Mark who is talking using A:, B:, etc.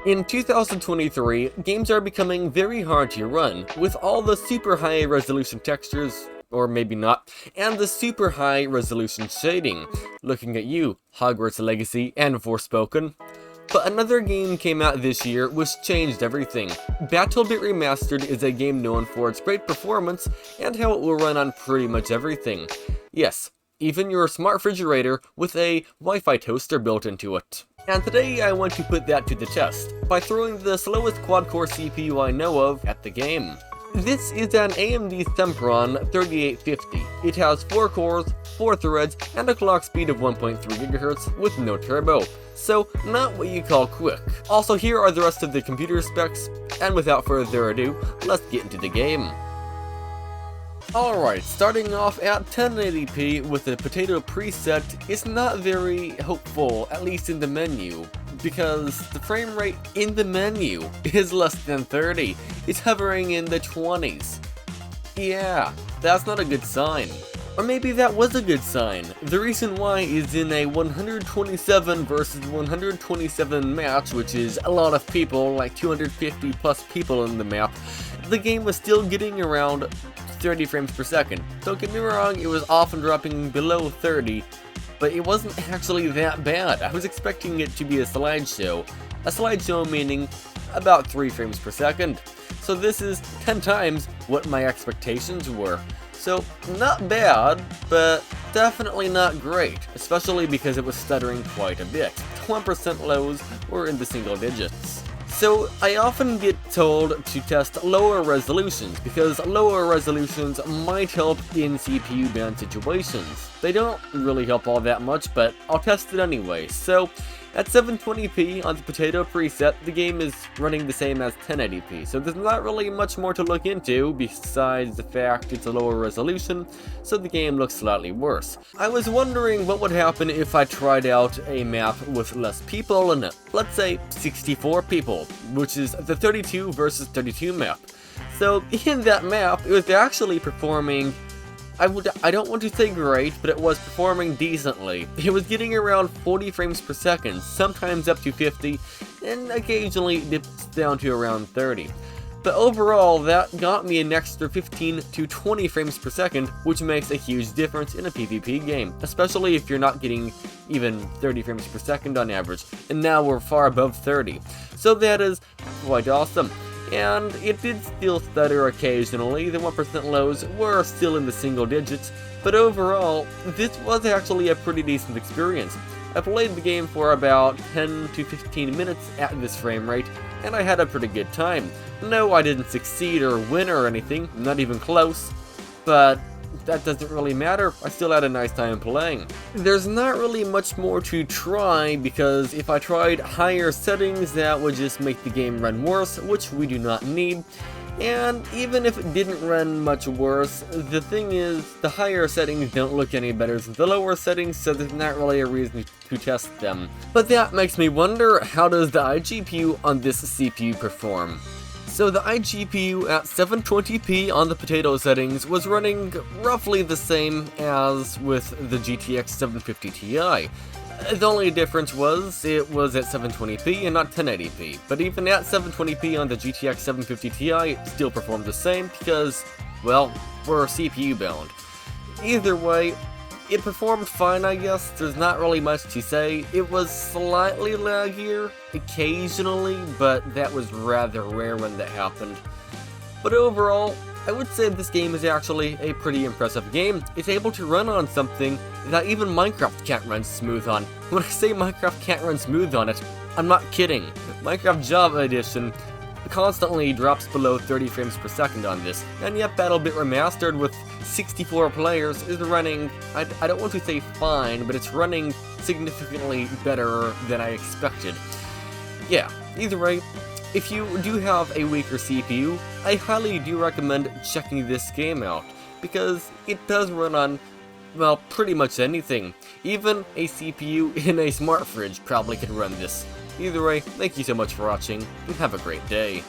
A: In 2023, games are becoming very hard to run, with all the super high resolution textures, or maybe not, and the super high resolution shading. Looking at you, Hogwarts Legacy and Forspoken. But another game came out this year which changed everything. Battlebit Remastered is a game known for its great performance and how it will run on pretty much everything. Yes, even your smart refrigerator with a Wi-Fi toaster built into it. And today I want to put that to the test, by throwing the slowest quad-core CPU I know of at the game. This is an AMD Sempron 3850. It has 4 cores, 4 threads, and a clock speed of 1.3 GHz with no turbo, so not what you call quick. Also, here are the rest of the computer specs, and without further ado, let's get into the game. Alright, starting off at 1080p with the potato preset is not very hopeful, at least in the menu, because the frame rate in the menu is less than 30. It's hovering in the 20s. Yeah, that's not a good sign. Or maybe that was a good sign. The reason why is in a 127 versus 127 match, which is a lot of people, like 250 plus people in the map, the game was still getting around 30 frames per second. Don't get me wrong, it was often dropping below 30, but it wasn't actually that bad. I was expecting it to be a slideshow. A slideshow meaning about 3 frames per second. So this is 10 times what my expectations were. So not bad, but definitely not great, especially because it was stuttering quite a bit. 1% lows were in the single digits. So I often get told to test lower resolutions, because lower resolutions might help in CPU ban situations. They don't really help all that much, but I'll test it anyway. So at 720p on the potato preset, the game is running the same as 1080p, so there's not really much more to look into besides the fact it's a lower resolution, so the game looks slightly worse. I was wondering what would happen if I tried out a map with less people in it. Let's say 64 people, which is the 32 versus 32 map. So in that map, it was actually performing, I don't want to say great, but it was performing decently. It was getting around 40 frames per second, sometimes up to 50, and occasionally dips down to around 30. But overall, that got me an extra 15 to 20 frames per second, which makes a huge difference in a PvP game, especially if you're not getting even 30 frames per second on average, and now we're far above 30. So that is quite awesome. And it did still stutter occasionally, the 1% lows were still in the single digits, but overall, this was actually a pretty decent experience. I played the game for about 10 to 15 minutes at this frame rate, and I had a pretty good time. No, I didn't succeed or win or anything, not even close, but that doesn't really matter, I still had a nice time playing. There's not really much more to try, because if I tried higher settings, that would just make the game run worse, which we do not need. And even if it didn't run much worse, the thing is, the higher settings don't look any better than the lower settings, so there's not really a reason to test them. But that makes me wonder, how does the IGPU on this CPU perform? So the iGPU at 720p on the potato settings was running roughly the same as with the GTX 750 Ti. The only difference was it was at 720p and not 1080p, but even at 720p on the GTX 750 Ti it still performed the same because, well, we're CPU bound. Either way, it performed fine, I guess. There's not really much to say. It was slightly laggier occasionally, but that was rather rare when that happened. But overall, I would say this game is actually a pretty impressive game. It's able to run on something that even Minecraft can't run smooth on. When I say Minecraft can't run smooth on it, I'm not kidding. Minecraft Java Edition constantly drops below 30 frames per second on this, and yet Battlebit Remastered with 64 players is running, I don't want to say fine, but it's running significantly better than I expected. Yeah, either way, if you do have a weaker CPU, I highly do recommend checking this game out, because it does run on, well, pretty much anything. Even a CPU in a smart fridge probably could run this. Either way, thank you so much for watching, and have a great day.